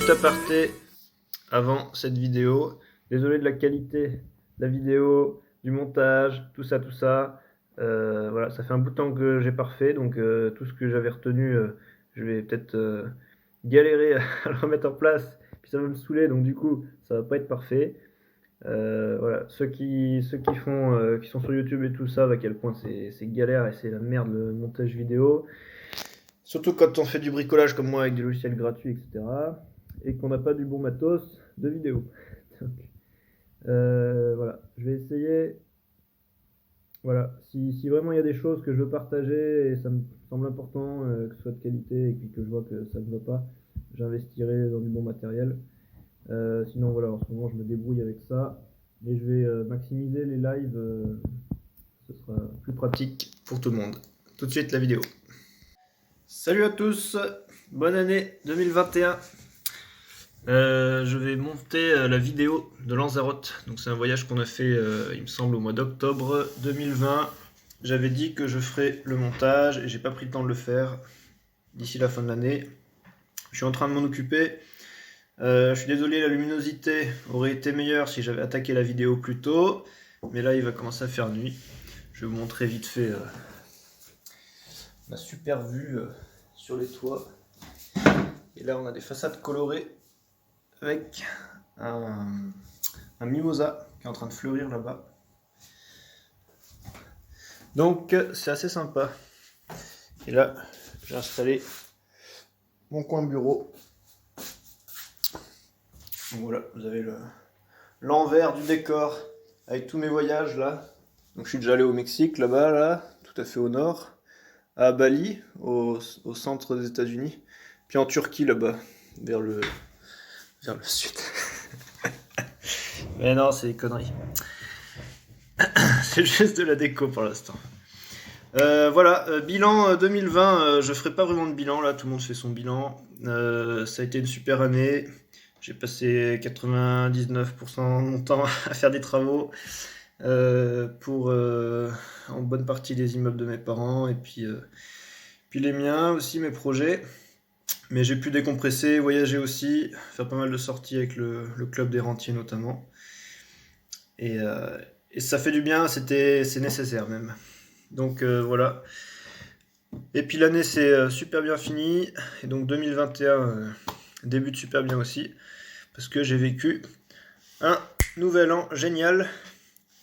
Petit aparté avant cette vidéo. Désolé de la qualité de la vidéo, du montage, tout ça, tout ça. Voilà, ça fait un bout de temps que j'ai pas refait, donc tout ce que j'avais retenu, je vais peut-être galérer à le remettre en place, puis ça va me saouler, donc du coup, ça va pas être parfait. Voilà, ceux qui sont sur YouTube et tout savent à quel point c'est galère et c'est la merde le montage vidéo. Surtout quand on fait du bricolage comme moi avec des logiciels gratuits, etc. Et qu'on n'a pas du bon matos de vidéo. Donc, voilà, je vais essayer. Voilà, si vraiment il y a des choses que je veux partager et ça me semble important, que ce soit de qualité et puis que je vois que ça ne va pas, j'investirai dans du bon matériel. Sinon, voilà, en ce moment je me débrouille avec ça. Et je vais maximiser les lives, ce sera plus pratique pour tout le monde. Tout de suite la vidéo. Salut à tous, bonne année 2021. Je vais monter la vidéo de Lanzarote. Donc c'est un voyage qu'on a fait, il me semble, au mois d'octobre 2020. J'avais dit que je ferais le montage et j'ai pas pris le temps de le faire d'ici la fin de l'année. Je suis en train de m'en occuper. Je suis désolé, la luminosité aurait été meilleure si j'avais attaqué la vidéo plus tôt. Mais là, il va commencer à faire nuit. Je vais vous montrer vite fait ma super vue sur les toits. Et là, on a des façades colorées avec un mimosa qui est en train de fleurir là-bas. Donc, c'est assez sympa. Et là, j'ai installé mon coin bureau. Donc voilà, vous avez l'envers du décor avec tous mes voyages là. Donc, je suis déjà allé au Mexique là-bas, là, tout à fait au nord. À Bali, au centre des États-Unis, puis en Turquie là-bas, vers le sud. Mais non, c'est des conneries. C'est juste de la déco pour l'instant. Voilà, bilan 2020, je ferai pas vraiment de bilan là, tout le monde fait son bilan. Ça a été une super année. J'ai passé 99% de mon temps à faire des travaux pour en bonne partie des immeubles de mes parents et puis les miens aussi, mes projets. Mais j'ai pu décompresser, voyager aussi, faire pas mal de sorties avec le club des rentiers notamment. Et ça fait du bien, c'est nécessaire même. Donc voilà. Et puis l'année c'est super bien fini. Et donc 2021 débute super bien aussi. Parce que j'ai vécu un nouvel an génial.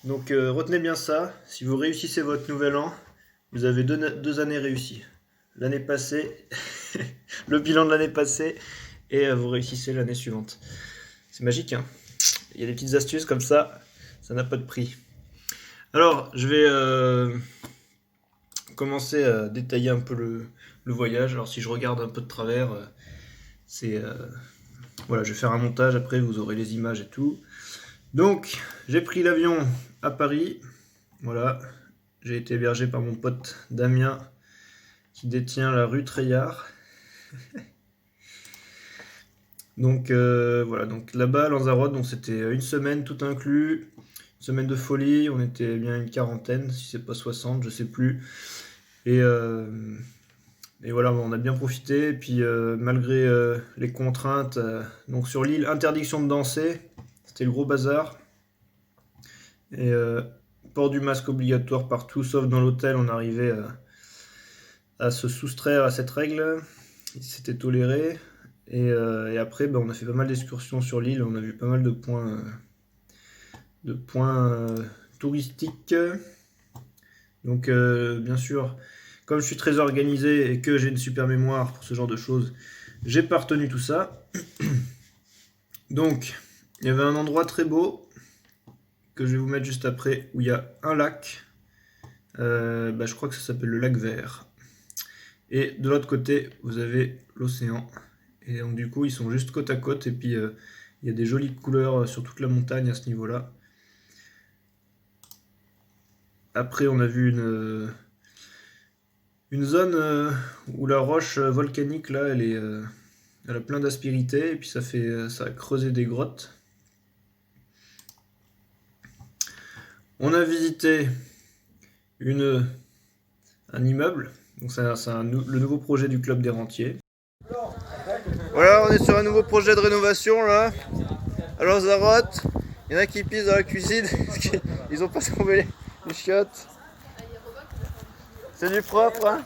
Donc retenez bien ça. Si vous réussissez votre nouvel an, vous avez deux années réussies. L'année passée, le bilan de l'année passée, et vous réussissez l'année suivante. C'est magique, hein. Il y a des petites astuces comme ça n'a pas de prix. Alors, je vais commencer à détailler un peu le voyage. Alors, si je regarde un peu de travers, voilà, je vais faire un montage, après vous aurez les images et tout. Donc, j'ai pris l'avion à Paris. Voilà, j'ai été hébergé par mon pote Damien, qui détient la rue Treillard. Donc voilà, donc là-bas, Lanzarote, donc c'était une semaine tout inclus, une semaine de folie, on était bien une quarantaine, si c'est pas 60, je sais plus. Et voilà, on a bien profité, et puis malgré les contraintes, donc sur l'île, interdiction de danser, c'était le gros bazar. Et port du masque obligatoire partout, sauf dans l'hôtel, on arrivait à se soustraire à cette règle, c'était toléré. Et après, on a fait pas mal d'excursions sur l'île, on a vu pas mal de points touristiques. Donc bien sûr, comme je suis très organisé et que j'ai une super mémoire pour ce genre de choses, j'ai pas retenu tout ça. Donc, il y avait un endroit très beau que je vais vous mettre juste après où il y a un lac. Je crois que ça s'appelle le lac Vert. Et de l'autre côté, vous avez l'océan. Et donc du coup, ils sont juste côte à côte. Et puis, il y a des jolies couleurs sur toute la montagne à ce niveau-là. Après, on a vu une zone où la roche volcanique, là, elle a plein d'aspérités. Et puis, ça a creusé des grottes. On a visité un immeuble. Donc, c'est le nouveau projet du club des rentiers. Voilà, on est sur un nouveau projet de rénovation là. À Lanzarote, il y en a qui pissent dans la cuisine parce qu'ils ont pas tombé les chiottes. C'est du propre, hein.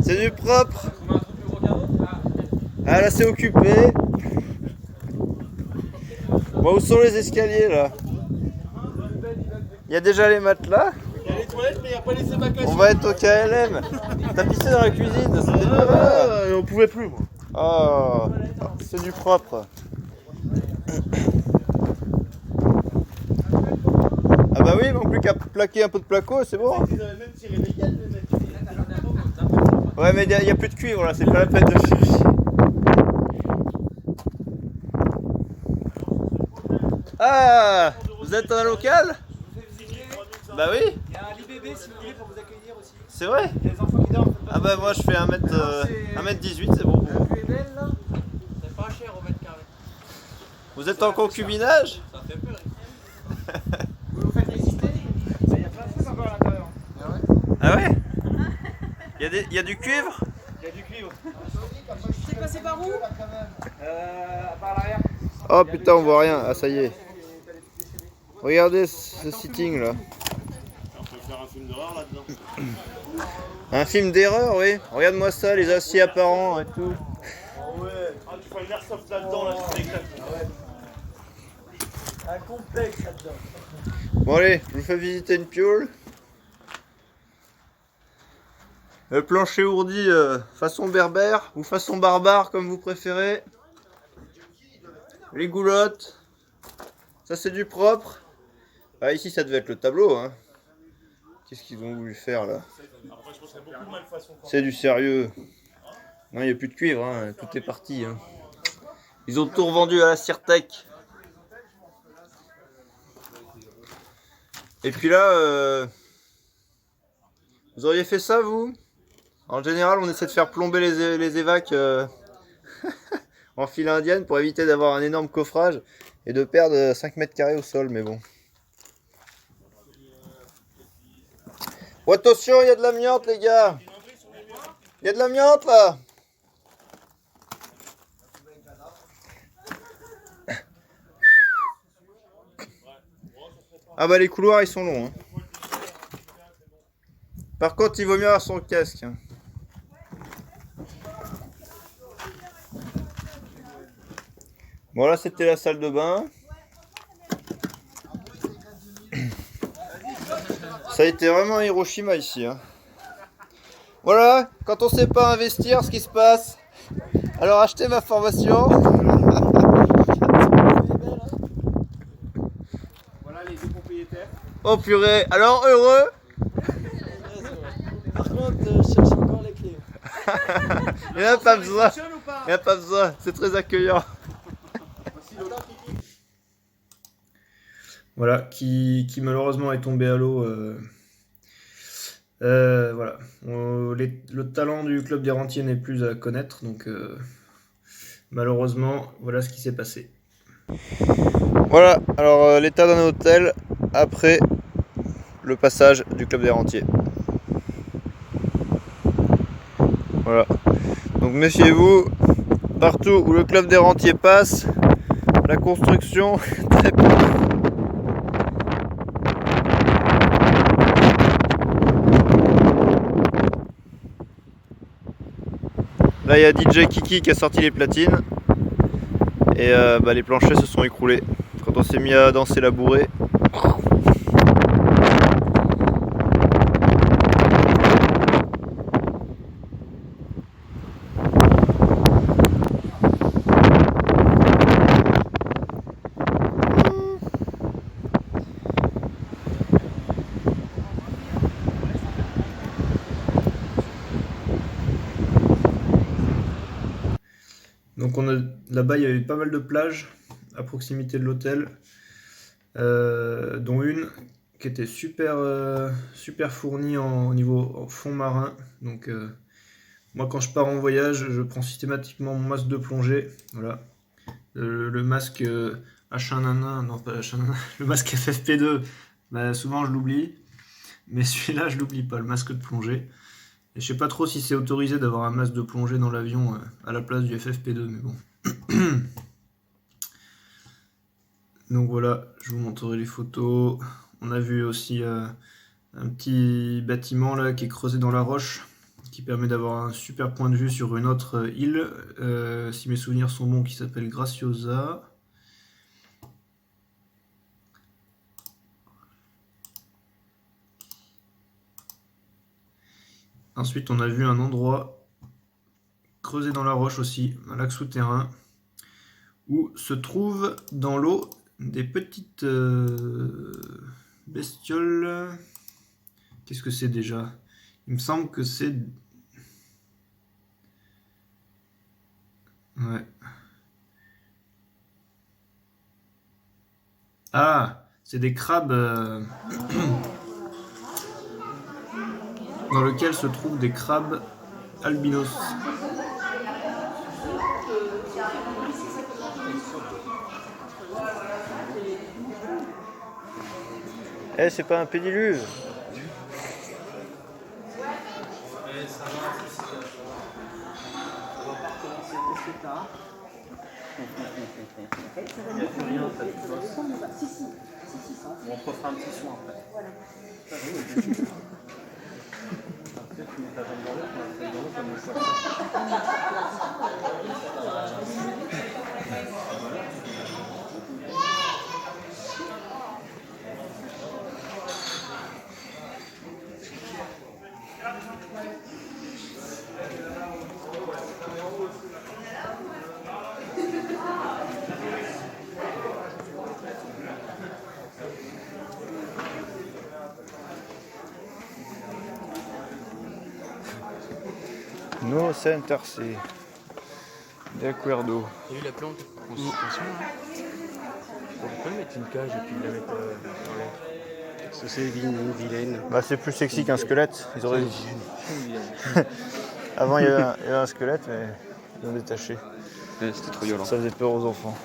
C'est du propre. Ah là c'est occupé. Bon, où sont les escaliers là? Il y a déjà les matelas. Il y a les toilettes, mais il n'y a pas les évacuations. On va être au KLM. T'as pissé dans la cuisine, c'était pas mal. On pouvait plus, moi. Oh, c'est du propre. Ah bah oui, il manque plus qu'à plaquer un peu de placo, c'est bon. Ils avaient même tiré les gales, les mecs. Ouais, mais il n'y a plus de cuivre là, c'est pas la peine de chercher. Ah, vous êtes un local? Bah oui. Il y a un l'IBB si vous voulez pour vous accueillir aussi. C'est vrai? Il y a les enfants qui dorment. Ah bah moi je fais 1m18, c'est bon. La vue est belle là. C'est pas cher au mètre carré. Vous êtes en concubinage? Ça fait peur. Vous vous faites résister? Il y a plein de trucs encore à l'intérieur. Ah ouais? Il y a du cuivre? Il y a du cuivre. C'est passé par où? Par l'arrière. Oh putain, on voit rien. Ah ça y est. Regardez ce sitting là. On peut faire un film d'horreur là-dedans. Un film d'horreur, oui. Regarde-moi ça, les aciers apparents et tout. Oh ouais. Ah, tu fais une airsoft là-dedans, là, tu t'éclates. Un complexe là-dedans. Bon allez, je vous fais visiter une piole. Le plancher ourdi façon berbère ou façon barbare comme vous préférez. Les goulottes. Ça c'est du propre. Ah ici ça devait être le tableau hein. Qu'est-ce qu'ils ont voulu faire là? Après, je pense qu'il y a beaucoup de malfaçons. C'est du sérieux. Non, il n'y a plus de cuivre, hein. Tout est parti. Hein. Ils ont tout revendu à la Cirtec. Et puis là, vous auriez fait ça vous? En général, on essaie de faire plomber les évacs en file indienne pour éviter d'avoir un énorme coffrage et de perdre 5 mètres carrés au sol, mais bon. Oh, attention, il y a de l'amiante les gars. Il y a de l'amiante là. Ah bah les couloirs ils sont longs. Hein. Par contre il vaut mieux avoir son casque. Hein. Bon là c'était la salle de bain. Ça a été vraiment Hiroshima ici. Hein. Voilà, quand on sait pas investir, ce qui se passe. Alors achetez ma formation. Voilà les deux propriétaires. Oh purée, alors heureux. Par contre, je cherche encore les clés. Il n'y en a pas besoin. Il n'y a pas besoin, c'est très accueillant. Voilà, qui malheureusement est tombé à l'eau. Voilà, le talent du club des rentiers n'est plus à connaître, donc malheureusement, voilà ce qui s'est passé. Voilà, alors l'état d'un hôtel après le passage du club des rentiers. Voilà, donc méfiez-vous, partout où le club des rentiers passe, la construction très peu. Là il y a DJ Kiki qui a sorti les platines et les planchers se sont écroulés quand on s'est mis à danser la bourrée. Donc là-bas il y avait pas mal de plages à proximité de l'hôtel, dont une qui était super fournie au niveau fond marin. Donc moi quand je pars en voyage, je prends systématiquement mon masque de plongée. Voilà, le masque H1N1, non pas H1N1, le masque FFP2. Bah, souvent je l'oublie, mais celui-là je l'oublie pas, le masque de plongée. Et je sais pas trop si c'est autorisé d'avoir un masque de plongée dans l'avion à la place du FFP2, mais bon. Donc voilà, je vous montrerai les photos. On a vu aussi un petit bâtiment là qui est creusé dans la roche, qui permet d'avoir un super point de vue sur une autre île, si mes souvenirs sont bons, qui s'appelle Graciosa. Ensuite, on a vu un endroit creusé dans la roche aussi, un lac souterrain, où se trouvent dans l'eau des petites bestioles. Qu'est-ce que c'est déjà? Il me semble que c'est... Ouais. Ah, c'est des crabes dans lesquels se trouvent des crabes albinos. Eh, c'est pas un pédiluve. On refera un petit soin après. Peut-être tu mets ta jambe dans l'eau, tu mets ta jambe dans l'eau comme le poisson. No Center C. D'Acuerdo. T'as vu la plante en suspension là? On peut mettre une cage et puis la mettre dans l'air. Parce que c'est vilaine. Bah, c'est plus sexy qu'un squelette. Ils auraient... Avant, il y avait un squelette, mais ils l'ont détaché. Ouais, c'était trop violent. Ça faisait peur aux enfants.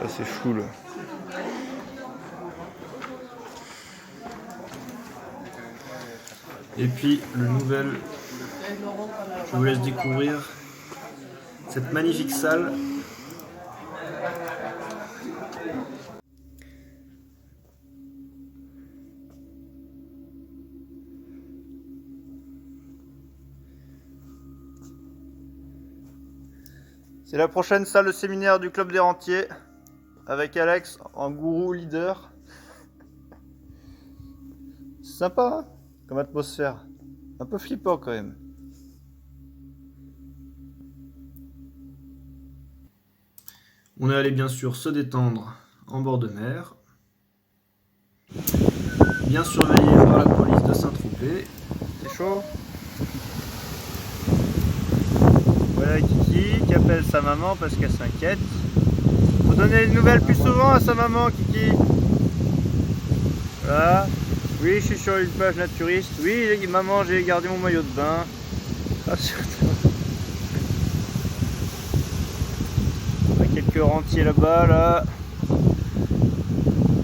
Ah, c'est fou là. Et puis le nouvel, je vous laisse découvrir cette magnifique salle. C'est la prochaine salle de séminaire du Club des Rentiers, avec Alex en gourou leader. C'est sympa, hein, comme atmosphère. Un peu flippant quand même. On est allé bien sûr se détendre en bord de mer, bien surveillé par la police de Saint-Tropez. C'est chaud. Voilà Kiki qui appelle sa maman parce qu'elle s'inquiète. Faut donner des nouvelles plus souvent à sa maman, Kiki. Voilà. Oui, je suis sur une plage naturiste. Oui, maman, j'ai gardé mon maillot de bain. Rassure-toi. Il y a quelques rentiers là-bas, là.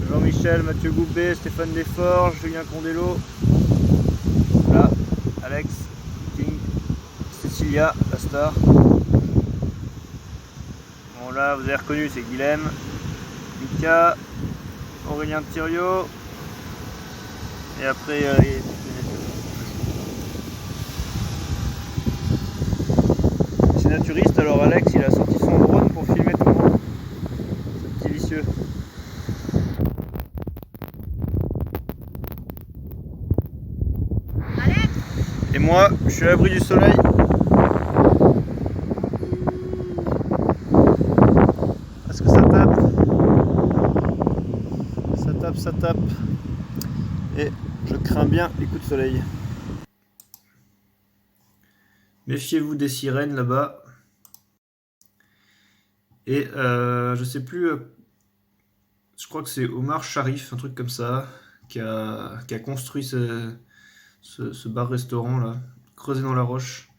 Jean-Michel, Mathieu Goubet, Stéphane Desforges, Julien Condello. Là, Alex, King, Cécilia, la star. Bon là, vous avez reconnu, c'est Guilhem, Mika, Aurélien Thiriot. Et après, c'est naturiste, alors Alex il a sorti son drone pour filmer tout le monde. Ce petit vicieux. Et moi, je suis à l'abri du soleil. Parce que ça tape. Ça tape, ça tape. Et je crains bien les coups de soleil. Méfiez-vous des sirènes là-bas. Et je sais plus, je crois que c'est Omar Sharif, un truc comme ça, qui a construit ce bar-restaurant là, creusé dans la roche.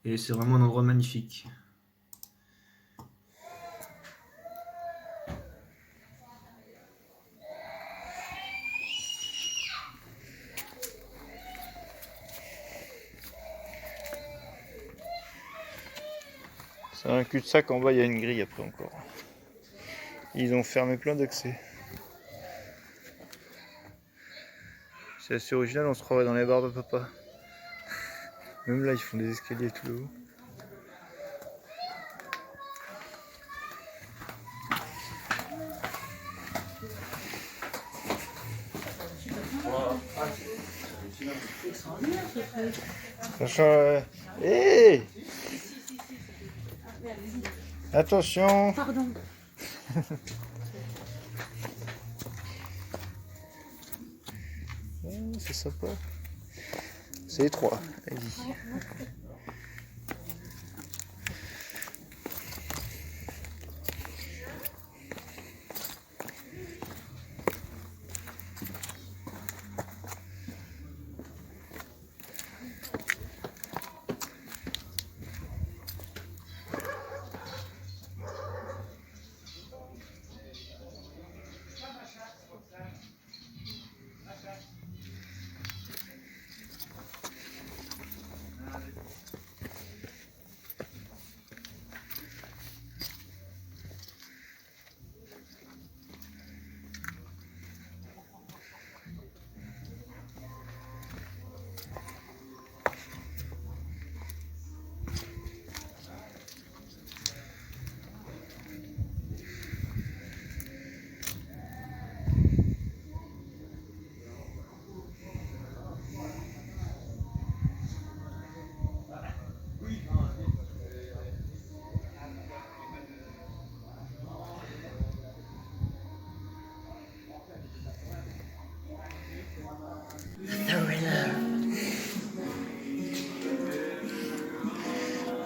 Et c'est vraiment un endroit magnifique. Dans un cul-de-sac, en bas, il y a une grille après encore. Ils ont fermé plein d'accès. C'est assez original, on se croirait dans les bars de papa. Même là, ils font des escaliers tout le haut. Sachant, hey, attention. Pardon. C'est sympa. C'est étroit. Allez-y.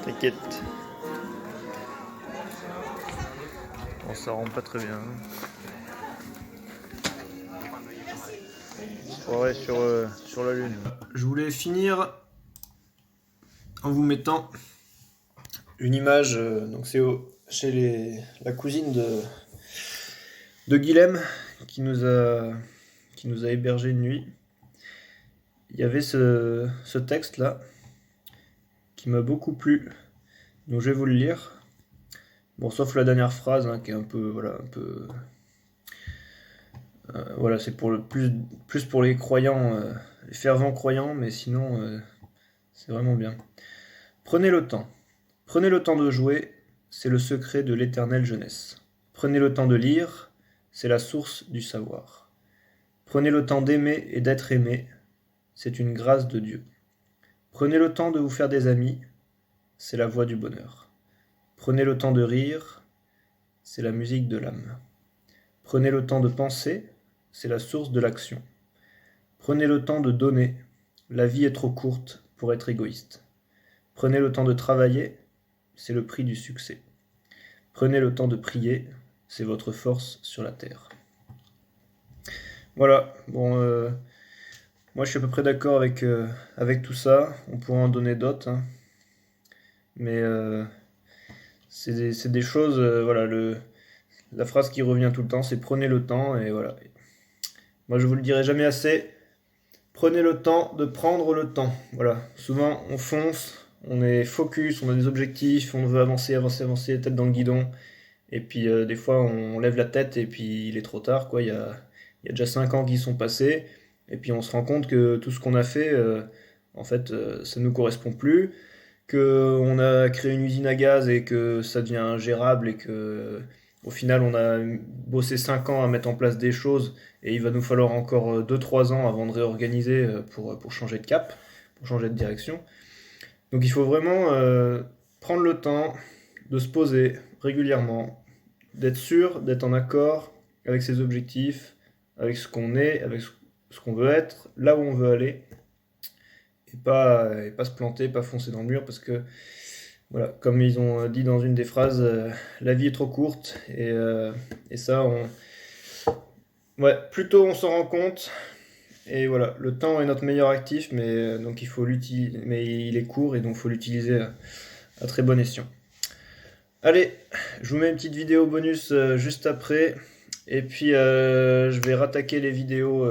T'inquiète. Bon, ça rend pas très bien. Soirée sur la lune. Je voulais finir en vous mettant une image, donc c'est chez la cousine de Guilhem qui nous a hébergé une nuit. Il y avait ce texte là qui m'a beaucoup plu, donc je vais vous le lire. Bon, sauf la dernière phrase hein, qui est un peu voilà, c'est pour plus pour les croyants, les fervents croyants, mais sinon c'est vraiment bien. Prenez le temps de jouer, c'est le secret de l'éternelle jeunesse. Prenez le temps de lire, c'est la source du savoir. Prenez le temps d'aimer et d'être aimé, c'est une grâce de Dieu. Prenez le temps de vous faire des amis, c'est la voie du bonheur. Prenez le temps de rire, c'est la musique de l'âme. Prenez le temps de penser, c'est la source de l'action. Prenez le temps de donner, la vie est trop courte pour être égoïste. Prenez le temps de travailler, c'est le prix du succès. Prenez le temps de prier, c'est votre force sur la terre. Voilà, bon, moi je suis à peu près d'accord avec tout ça, on pourra en donner d'autres, hein. Mais c'est des choses, voilà, la phrase qui revient tout le temps, c'est prenez le temps, et voilà. Moi je vous le dirai jamais assez, prenez le temps de prendre le temps, voilà. Souvent on fonce, on est focus, on a des objectifs, on veut avancer, tête dans le guidon, et puis des fois on lève la tête et puis il est trop tard, quoi, il y a déjà 5 ans qui sont passés, et puis on se rend compte que tout ce qu'on a fait, en fait, ça ne nous correspond plus, qu'on a créé une usine à gaz et que ça devient ingérable et que au final on a bossé 5 ans à mettre en place des choses et il va nous falloir encore 2-3 ans avant de réorganiser pour changer de cap, pour changer de direction. Donc il faut vraiment prendre le temps de se poser régulièrement, d'être sûr, d'être en accord avec ses objectifs, avec ce qu'on est, avec ce qu'on veut être, là où on veut aller, et pas se planter, pas foncer dans le mur, parce que, voilà, comme ils ont dit dans une des phrases, la vie est trop courte, et ça, ouais, plus tôt on s'en rend compte, et voilà, le temps est notre meilleur actif, mais donc il faut l'utiliser, mais il est court, et donc il faut l'utiliser à très bon escient. Allez, je vous mets une petite vidéo bonus juste après. Et puis je vais rattaquer les vidéos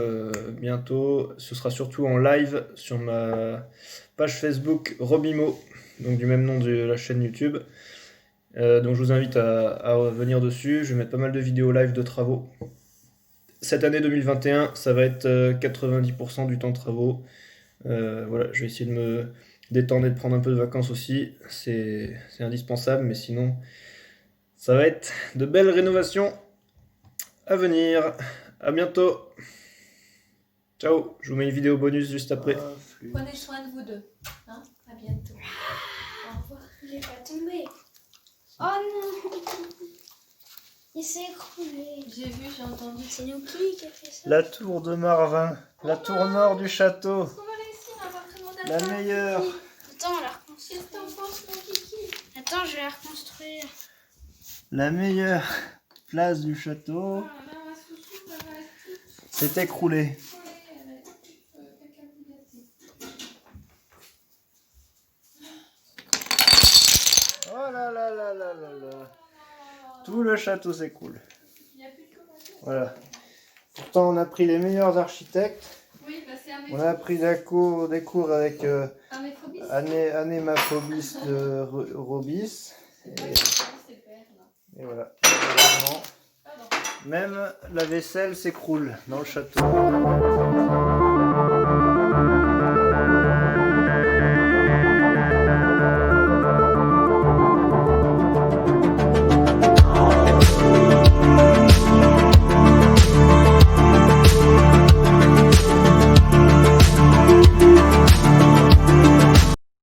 bientôt. Ce sera surtout en live sur ma page Facebook Robimo, donc du même nom de la chaîne YouTube. Donc je vous invite à venir dessus. Je vais mettre pas mal de vidéos live de travaux. Cette année 2021, ça va être 90% du temps de travaux. Voilà, je vais essayer de me détendre et de prendre un peu de vacances aussi. C'est indispensable, mais sinon, ça va être de belles rénovations à venir. À bientôt. Ciao, je vous mets une vidéo bonus juste après. Prenez soin de vous deux. Hein, à bientôt. Au revoir. Il est pas tombé. Oh non. Il s'est écroulé. J'ai vu, j'ai entendu. C'est Nuki qui a fait ça. La tour de Marvin, la tour nord du château, Est-ce qu'on va réussir à avoir tout le monde à la table? meilleure. Attends, on la reconstruit. Qu'est-ce que t'en penses, mon kiki? Attends, je vais la reconstruire. La meilleure place du château Oh là là, ma chouchou, ça va être toute s'est écroulée. collée, elle va être toute cacaboulette. Oh là là là là là là. Tout le château s'écroule. Il n'y a plus de commentaires. Voilà. Pourtant, on a pris les meilleurs architectes. Oui, bah c'est un On a pris des cours avec métrobis. Anne Maphobis de Robis. C'est pas c'est père, là. Et voilà. Malheureusement, Pardon. même la vaisselle s'écroule dans le château.